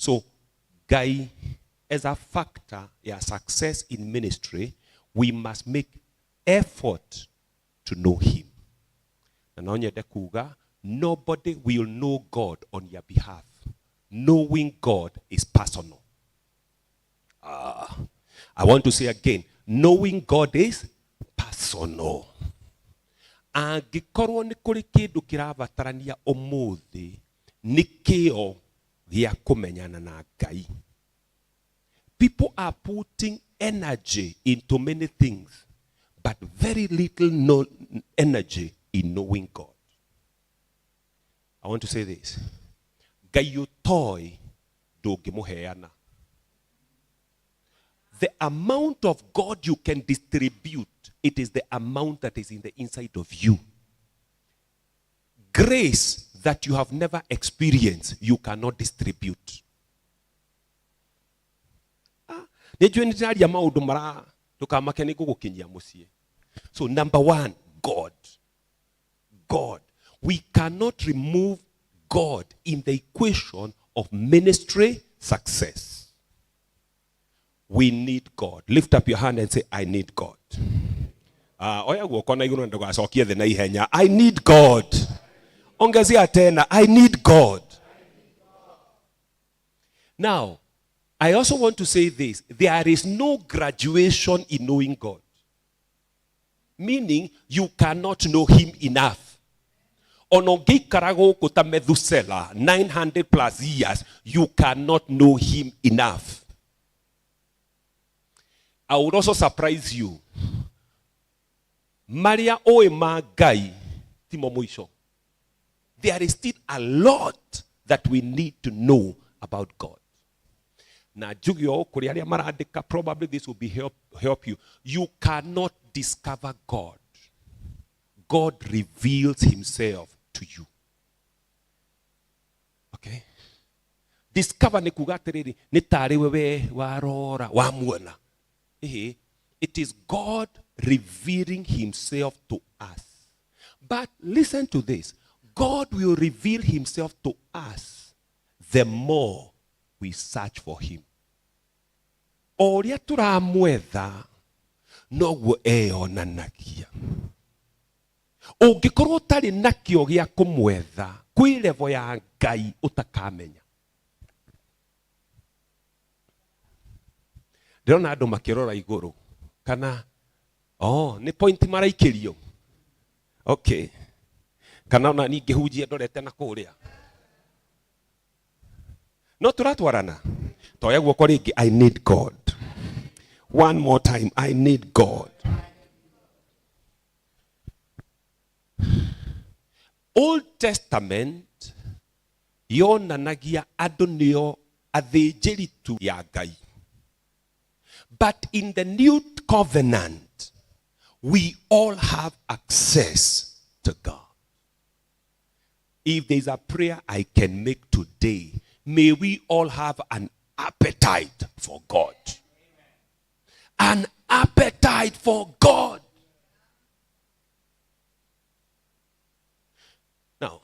So, guy, as a factor, success in ministry, we must make effort to know him. Nobody will know God on your behalf. Knowing God is personal. I want to say again, knowing God is personal. Angikorwo ni kuri kindu kirabatarania umuthi nikio gia kumenyana na Ngai. People are putting energy into many things, but very little energy in knowing God. I want to say this. Ngai utoi ndugimuheana. The amount of God you can distribute, it is the amount that is in the inside of you. Grace that you have never experienced, you cannot distribute. So number one, God. God. We cannot remove God in the equation of ministry success. We need God. Lift up your hand and say, I need God. I need God. I need God. Now, I also want to say this. There is no graduation in knowing God. Meaning, you cannot know him enough. 900 plus years, you cannot know him enough. I would also surprise you. Maria Oema Gai Timomuisho. There is still a lot that we need to know about God. Now, probably this will be help you. You cannot discover God. God reveals himself to you. Okay? Discover ni kugatereri ni tari wewe warora wamuona. It is God revealing himself to us. But listen to this. God will reveal himself to us the more we search for him. Oria turamwetha noguo eonanagia. Ungikorwo utari nakio gia kumwetha kwi level ya Ngai utakamenya. Ndĩrona andũ makĩrora igũrũ kana ni point maraikirio. Okay. Kana ona ningĩhunjia ndorete na kũrĩa. No turatwarana. Toya guoko rĩngĩ, I need God. One more time, I need God. Old Testament yonanagia andũ nĩo athĩnjĩri-tu ya Ngai. But in the new covenant, we all have access to God. If there's a prayer I can make today, may we all have an appetite for God. An appetite for God. Now,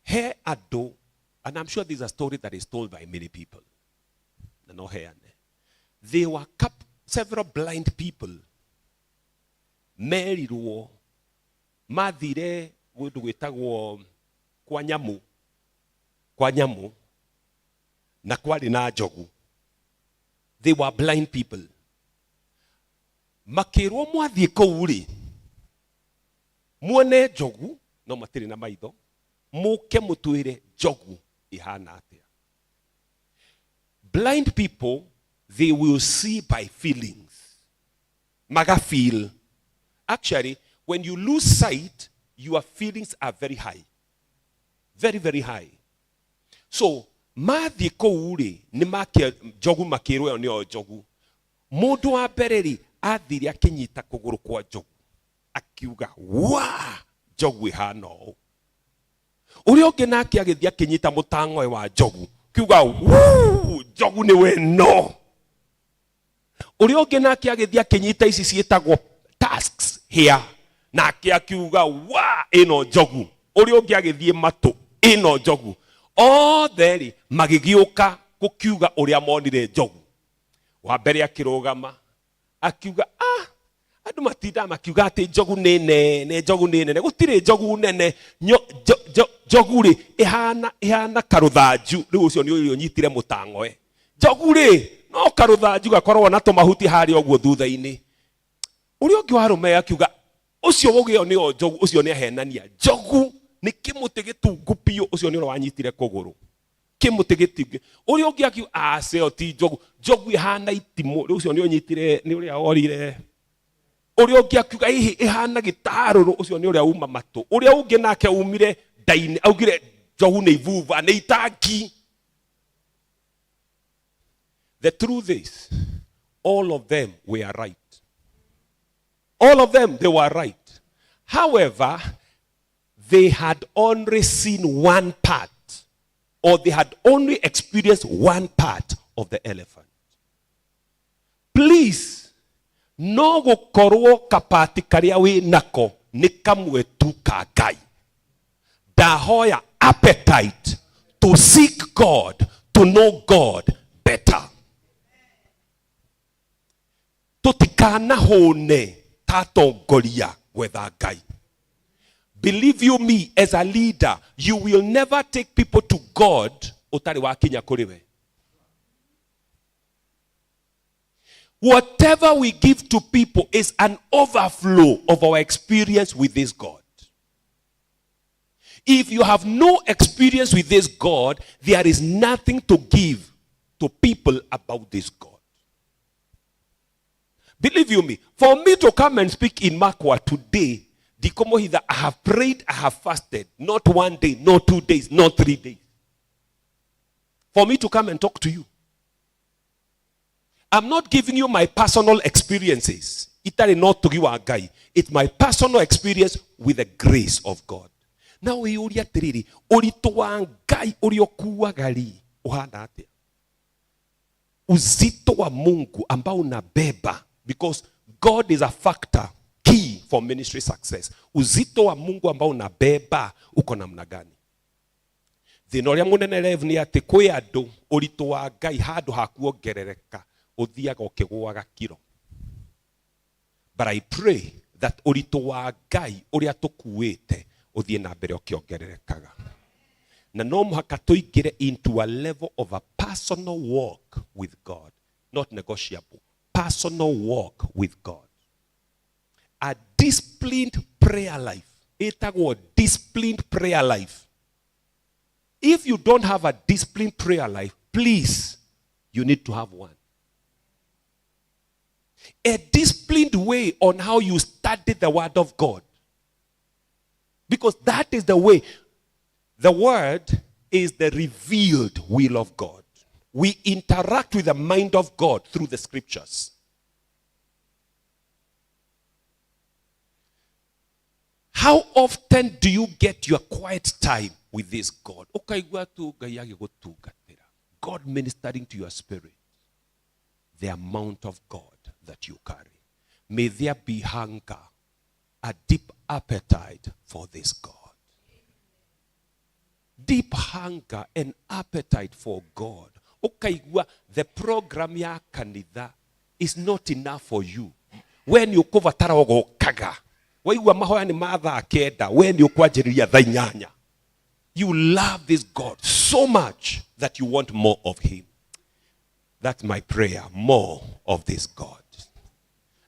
here ado. And I'm sure this is a story that is told by many people. There were several blind people. Married war. Madire wetagwo kwa nyamu. Na kwali na jogu. They were blind people. Makero mwathie kouri. Muone jogu no matiri na maitho. Muke mutuire jogu. Blind people, they will see by feelings. Maga feel. Actually, when you lose sight, your feelings are very high. Very, very high. So, mathi kouri ni make jogu makero ni o jogu. Mundu wa bereri athiri akinyita kuguru kwa jogu. Akiuga, "Wa, jogu ihana o." Uri oge nake agithia akinyita mutang'oe wa jogu. Kiuga, "Woo, jogu ni we no." Uri oge nake agithia akinyita ici cietagwo tasks here. Nake akiuga, "Wa, ino jogu." uri ungi agithie matu ino njogu othe magigiuka gukiuga uria monire njogu. Wa mbere akirugama akiuga andu matinda makiuga ati njogu nene gutire njogu nene njogu ri ihana karuthanju riu ucio ni uyu nyitire mutangoe njogu ri no karuthanju gakorwo na tumahuti hari oguo thutha-ini. Uri ungi warume akiuga ucio wogio ni o njogu ucio ni ahenania njogu ni kimuti gitungu pio ucio ni wanyitire kuguru kimuti gitungu. Uri ungi akiuga aceo ti njogu ihana itimo riu ucio ni unyitire ni uria orire. Uri ungi akiuga ihana gitaruru ucio ni uria uma matu. Uria ungi nake umire daini augire njogu ni ivuva ni itangi. The truth is, all of them were right. All of them, they were right. However, they had only seen one part, or they had only experienced one part of the elephant. Please, no gukorwo kapati karia we nako ni kamwe tu ka Ngai. Dahoya appetite to seek God, to know God better. Tutikana hone tatongoria wetha Ngai. Believe you me, as a leader, you will never take people to God utari wakinya kuri we. Whatever we give to people is an overflow of our experience with this God. If you have no experience with this God, there is nothing to give to people about this God. Believe you me, for me to come and speak in MAKWA today, I have prayed, I have fasted, not 1 day, not 2 days, not 3 days. For me to come and talk to you. I'm not giving you my personal experiences. It's my personal experience with the grace of God. Now we uzito wa Mungu ambao unabeba, because God is a factor key for ministry success. Uzito wa Mungu ambao unabeba uko namna gani? Thina uria munene REV ni ati kwi andu urito wa Ngai handu hakuongerereka uthiaga ukigwaga kiro. But I pray that urito wa Ngai uria tukuite uthie na mbere ukiongererekaga. Na no muhaka tuigire into a level of a personal walk with God, not negotiable. Personal walk with God. A disciplined prayer life. Etagwo disciplined prayer life. If you don't have a disciplined prayer life, please, you need to have one. A disciplined way on how you study the word of God. Because that is the way. The word is the revealed will of God. We interact with the mind of God through the scriptures. How often do you get your quiet time with this God? God ministering to your spirit. The amount of God that you carry. May there be hunger, a deep appetite for this God. Deep hunger and appetite for God. The program ya kanitha is not enough for you. When you cover tarago kaga. When you you love this God so much that you want more of him. That's my prayer. More of this God.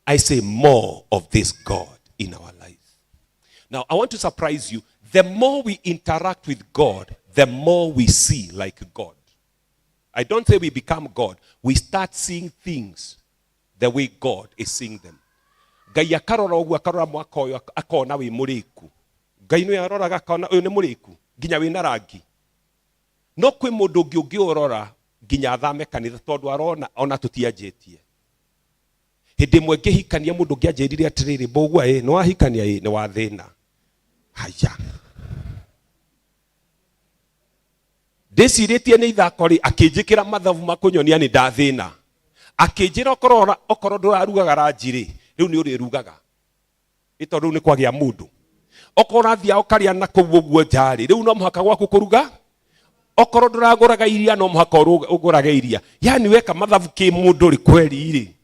I say more of this God in our lives. Now, I want to surprise you. The more we interact with God, the more we see like God. I don't say we become God. We start seeing things the way God is seeing them. Gai akarora ugu akarora mwaka uyu akona wi muriku. Gai no yarora akona uyu ni muriku. Ginya wina rangi. No kwi mundu ungi urora ginya thame kanitha tondu arona ona tutianjitie. Hindi mwe ngihikania mundu ungi anjirire atiriri mbugua no ahikania ni wa thina. Haya. Desiritie ni ithakori akinjikira mathavu makunyonia ni ndathina. Akinjira okoro ndurarugaga ranjiri riu ni urirugaga. Ito riu ni kwagia mundu. okora thia okaria na kuguo jari riu no muhaka gwaku kuruga okoro nduraguraga iria no muhaka uguraga iria yani weka mathabu ki mundu ri kweli ri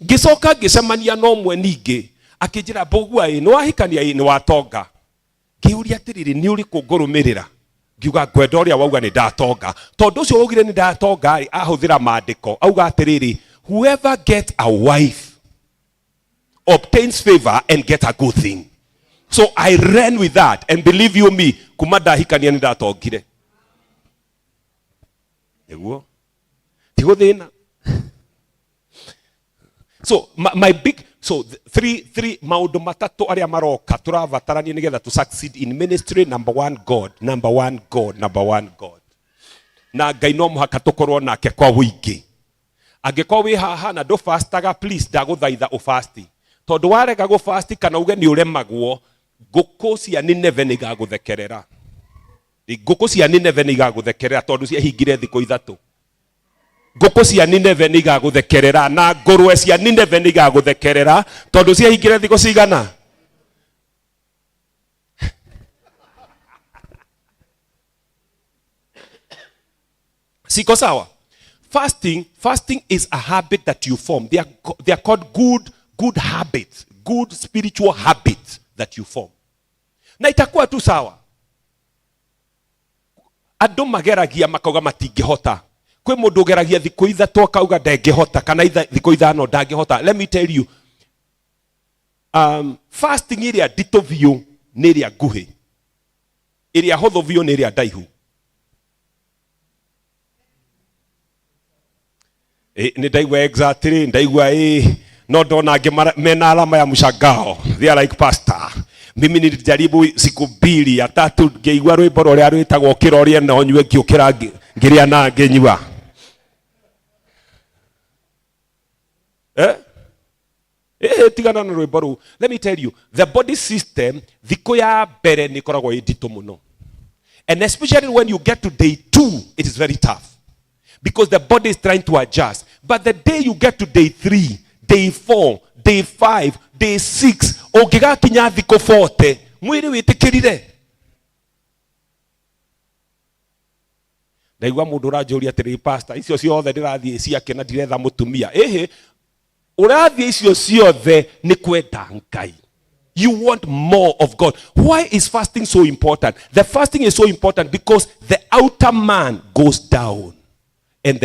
gicoka gicemania no mwe ningi akijira mbugua no wahikania ni watonga kiuria atiriri ni uri kungurumirira ngiuga ngwenda uria wauga ni ndatonga tondu ucio ugire ni ndatonga ahuthira maandiko auga atiriri whoever gets a wife obtains favor and gets a good thing. So I ran with that and believe you me kumada hikania ni ndatongire eguo tigo thina. So my big three maundu matatu aria maroka turavatarania nigetha to succeed in ministry. Number one God. Na Ngai no muhaka tukorwo nake kwa wingi. Angĩkorwo wĩ haha na ndũ fastaga please ndagũthaitha ũfasti. Tondũ warega gũfasti kana uge nĩ ũremagwo, ngũkũ cia Nineve nĩ igagũthekerera. Ngũkũ cia Nineve nĩ igagũthekerera tondũ ciahingire thikũ ithatũ. Ngũkũ cia Nineve nĩ igagũthekerera na ngũrwe cia Nineve nĩ igagũthekerera tondũ ciahingire thikũ cigana. Siko sawa? Fasting is a habit that you form. They are called good habits, good spiritual habits that you form. Na itakuwa tu sawa. Andu mageragia makauga matingihota. Kwe mundu geragia thikũ ithatũ akauga ndangihota kana thikũ ithano ndangihota. Let me tell you. Fasting iria ndito biũ nĩ iria nguhĩ. Iria hũthũ biũ nĩ iria ndaihu. Ndaigua exactly, ndaigua no ndona ange mena alama ya mshangao. They are like pastor. Mimi nilijaribu siku mbili ya tatu ngeigua rwimbo ruria rwitagwo kiroria na onywe ngiukira ngiria na ngenyua. Tigana na rwimbo ru. Let me tell you, the body system thiko ya mbere ni koragwo indito muno. And especially when you get to day 2, it is very tough. Because the body is trying to adjust. But the day you get to day 3, day 4, day 5, day 6, ogigakinya thiko 40, mwiri witikirire. Ndaigua mundu rajuria atiri pastor, icio ciothe ndirathie ciake na ndiretha mutumia. Urathie icio ciothe ni kwenda Ngai. You want more of God. Why is fasting so important? The fasting is so important because the outer man goes down and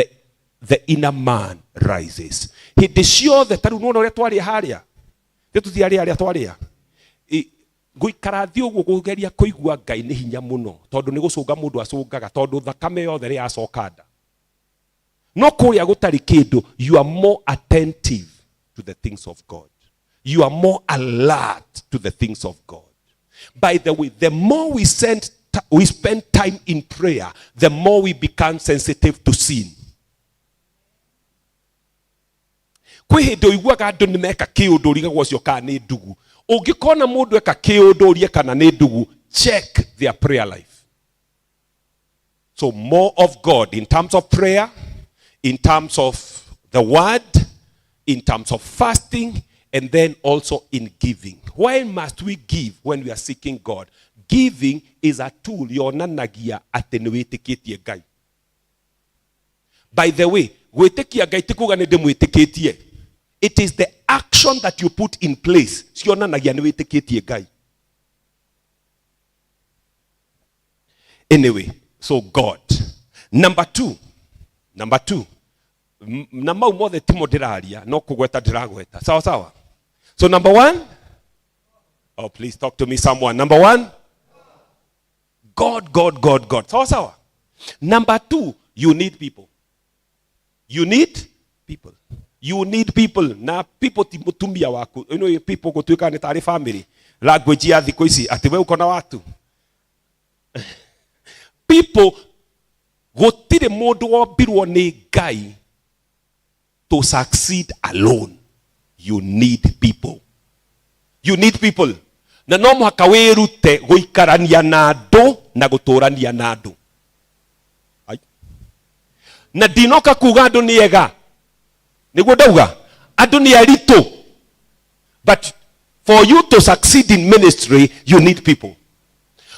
the inner man rises. Hindi ciothe taru nona uria twari haria. Tuthiari haria twaria. Guikara thi uguo kugeria kuigua Ngai ni hinya muno tondu ni gucunga mundu acungaga tondu thakame yothe ri acokanda. No kuria gutari kindu, you are more attentive to the things of God. You are more alert to the things of God. By the way, the more we spend time in prayer, the more we become sensitive to sin. Kwe hindi uiguaga andu ni meka kiundu urigagwo cio kana ni ndugu. Ungikona mundu eka kiundu urie kana ni ndugu, check their prayer life. So more of God in terms of prayer, in terms of the word, in terms of fasting, and then also in giving. Why must we give when we are seeking God? Giving is a tool yonanagia ateniwitikitie Ngai. By the way, gwitikia Ngai tikuga ni ndimwitikitie. It is the action that you put in place yonanagia ni witikitie Ngai. Anyway, so God. Number two. Na mau mothe timo ndiraria no kugweta ndiragweta. Sawa sawa. So number 1, oh please talk to me someone. Number 1, God. Sawa sawa. Number 2, you need people. You need people. Na people ti mutumia waku. You know people gutwika ni tari family. Language ya thiko ici ati we uko na watu. People gutire mundu wombirwo ni Ngai to succeed alone. You need people. Na no muhaka wirute guikarania na andu na guturania na andu. Na dinoka kuga andu ni ega. Niguo ndauga andu ni aritu But for you to succeed in ministry, you need people.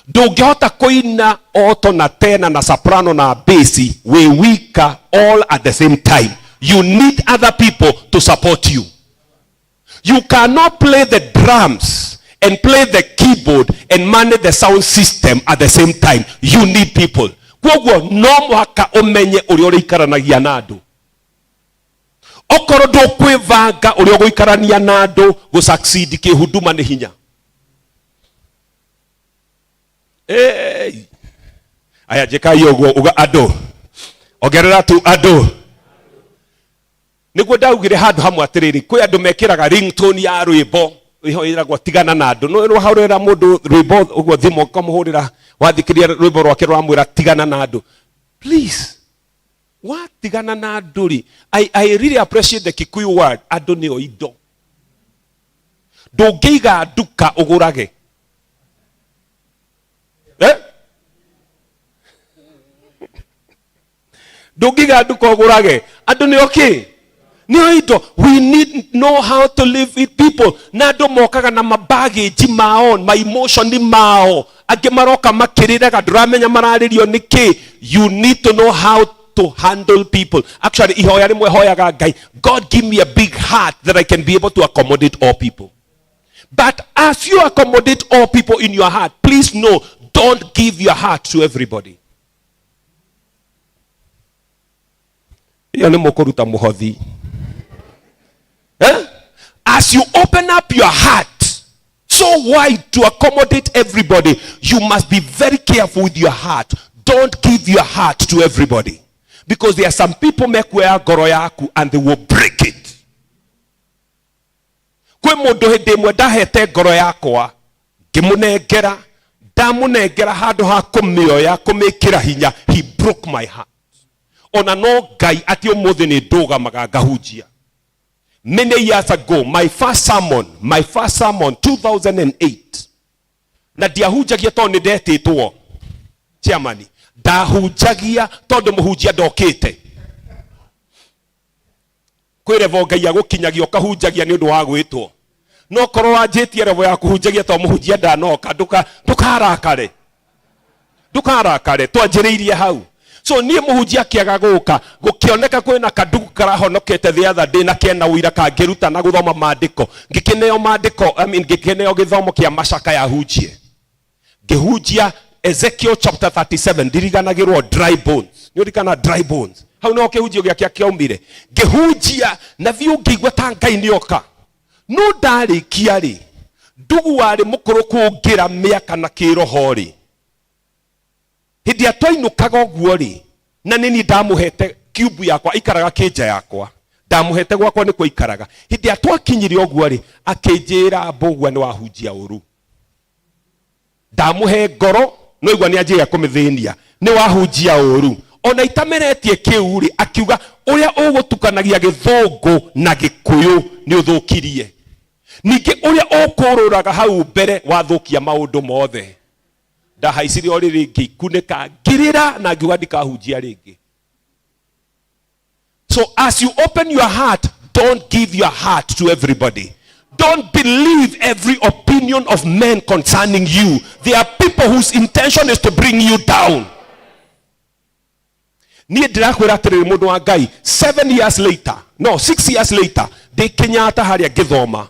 Ndũngĩhota kũina oto na tena na soprano na bass we weaker all at the same time. You need other people to support you. You cannot play the drums and play the keyboard and manage the sound system at the same time. You need people. Kwoguo no mũhaka ũmenye ũrĩa ũrĩikaranagia na andũ. Okorwo ndũkwĩvanga ũrĩa ũgũikarania na andũ gũsucceed kĩhuduma nĩ hinya. Aya jeka yogo uga andũ. Ongerera tu andũ. Nĩguo ndaugire handũ hamwe atĩrĩrĩ, kwĩ andũ mekĩraga ringtone ya rwĩmbo ĩragwo tigana na andũ. No wahũrĩra mũndũ rwĩmbo ũguo thimo ũkamũhũrĩra wathikĩria rwĩmbo rwake rwamwĩra tigana na andũ. Please. Watigana na andũ rĩ. I really appreciate the Kikuyu word. Andũ nĩo indo. Ndũngĩiga nduka ũgũrage. Ndũngĩiga nduka ũgũrage. Andũ nĩo kĩ? We need know how to live with people. Nado mokaga na mabaggage mao, my emotion ni mao. Age maroka makiriraga ndramenya mararirio niki. You need to know how to handle people. Actually, ihoya rimwe hoyaga Ngai, God give me a big heart that I can be able to accommodate all people. But as you accommodate all people in your heart, please know, don't give your heart to everybody. Iyo ni mukuruta muhothi. As you open up your heart so wide to accommodate everybody, you must be very careful with your heart. Don't give your heart to everybody. Because there are some people MAKWA ngoro yaku and they will break it. Kwe mundu hindi mwe ndahete ngoro yakwa ngimunengera ndamunengera handu ha kumioya kumikira hinya. He broke my heart. Ona no Ngai ati umuthi ni ndugamaga ngahunjia. Many years ago, my first sermon 2008. Na ndiahunjagia to ni ndetitwo chairman. Ndahunjagia tondu muhunjia ndokite. Kwĩ revo Ngai agukinyagio kahunjagia ni undu wa gwitwo. No korwo wanjitie revo ya kuhunjagia to muhunjia ndanoka ndukarakare. Ndukarakare twanjĩrĩirie hau. So niĩ muhunjia kĩaga gũka gũkĩoneka kwĩna kandugu karahonokete the other day na kena ũira kangĩruta na gũthoma maandĩko ngĩkĩneo maandĩko ngĩkĩneo gĩthomo kĩa macaka ya hunjie ngĩhunjia Ezekiel chapter 37 ndiriganagĩrwo dry bones nĩ ũrikana dry bones hau no kĩhunjio gĩake kĩaumire ngĩhunjia na thiũ ngĩigua ta Ngai nĩoka no ndarĩkia rĩ ndugu warĩ mũkũrũ kũngĩra mĩaka na kĩroho rĩ hindi atwainukaga ũguo rĩ na nini ndamuhete cube yakwa ikaraga kĩnja yakwa ndamuhete gwakwa nĩ kwa ikaraga hindi atwakinyire ũguo rĩ akĩnjĩra mbũgua nĩ wahunjia ũru ndamuhe ngoro no igua nĩ anjĩga kũmĩthĩnia nĩ wahunjia ũru ona itameretie kĩu rĩ akiuga ũrĩa ũgũtukanagia gĩthũngũ na gĩkũyũ nĩ ũthũkirie ningĩ ũrĩa ũkũrũraga hau mbere wathũkia maũndũ mothe ndahaicire o rĩrĩ ngĩkunĩka ngirĩra na ngiuga ndikahunjia rĩngĩ. So as you open your heart, don't give your heart to everybody. Don't believe every opinion of men concerning you. There are people whose intention is to bring you down. Niĩ ndĩrakwĩra atĩrĩrĩ mũndũ wa Ngai 6 years later ndĩ Kenyatta harĩa ngĩthoma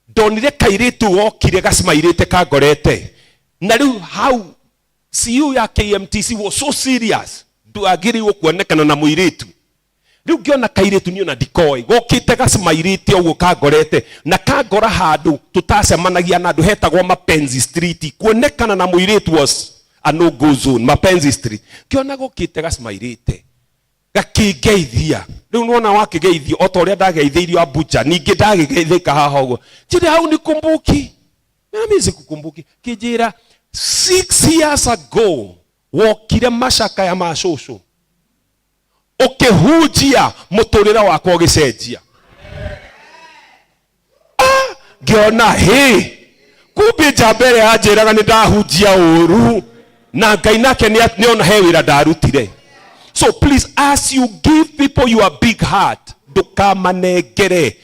ndonire kairĩtu gokire gacimairĩte kangorete. Na riu how CEO ya KMTC was so serious ndagĩrĩirwo kuonekana na mũirĩtu riu ngiona kairĩtu niona ndikoi gokite gacimairĩte ũguo kangorete na kangora handũ tutacemanagia na andũ hetagwo Mapenzi Street kuonekana na mũirĩtu was a no go zone Mapenzi Street kiona gokite gacimairĩte gakĩngeithia riu nona wakĩgeithio o ta ũrĩa ndageithĩirio Abuja ningĩ ndagĩgeithĩka haha ũguo njĩra hau nĩ kumbuki mimi sikukumbuki kijira 6 years ago wokire macaka ya macũcũ ukihunjia mũtũrĩre wakwa ũgĩcenjia ngĩona kumbe njambere anjĩraga nĩ ndahunjia ũru na Ngai nake nĩona he wĩra ndarutire. So please, as you give people your big heart ndukamanengere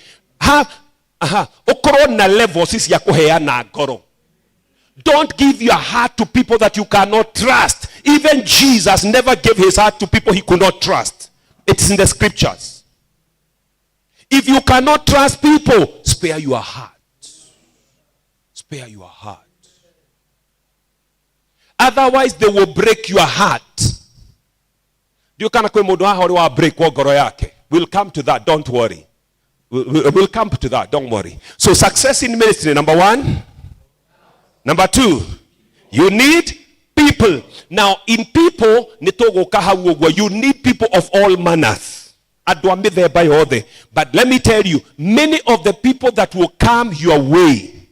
Okoro na levels isi ya kuheana ngoro. Don't give your heart to people that you cannot trust. Even Jesus never gave his heart to people he could not trust. It's in the scriptures. If you cannot trust people, spare your heart. Spare your heart. Otherwise, they will break your heart. Do you kana kwe modu ahori wa break wa goro yake? We'll come to that, don't worry. We'll come to that, don't worry. So success in ministry, number 1. Number 2, you need people. Now, in people, you need people of all manners. But let me tell you, many of the people that will come your way,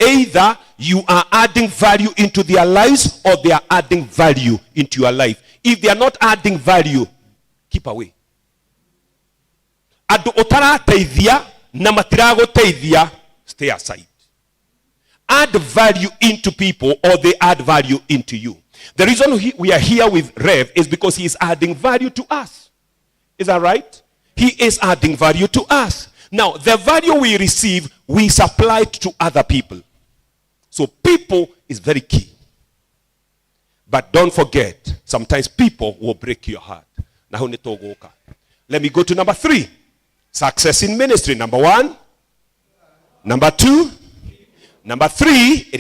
either you are adding value into their lives or they are adding value into your life. If they are not adding value, keep away. Stay aside. Add value into people or they add value into you. The reason we are here with Rev is because he is adding value to us. Is that right? He is adding value to us. Now, the value we receive, we supply it to other people. So people is very key. But don't forget, sometimes people will break your heart. Let me go to number 3. Success in ministry. Number 1. Number 2. Number 3,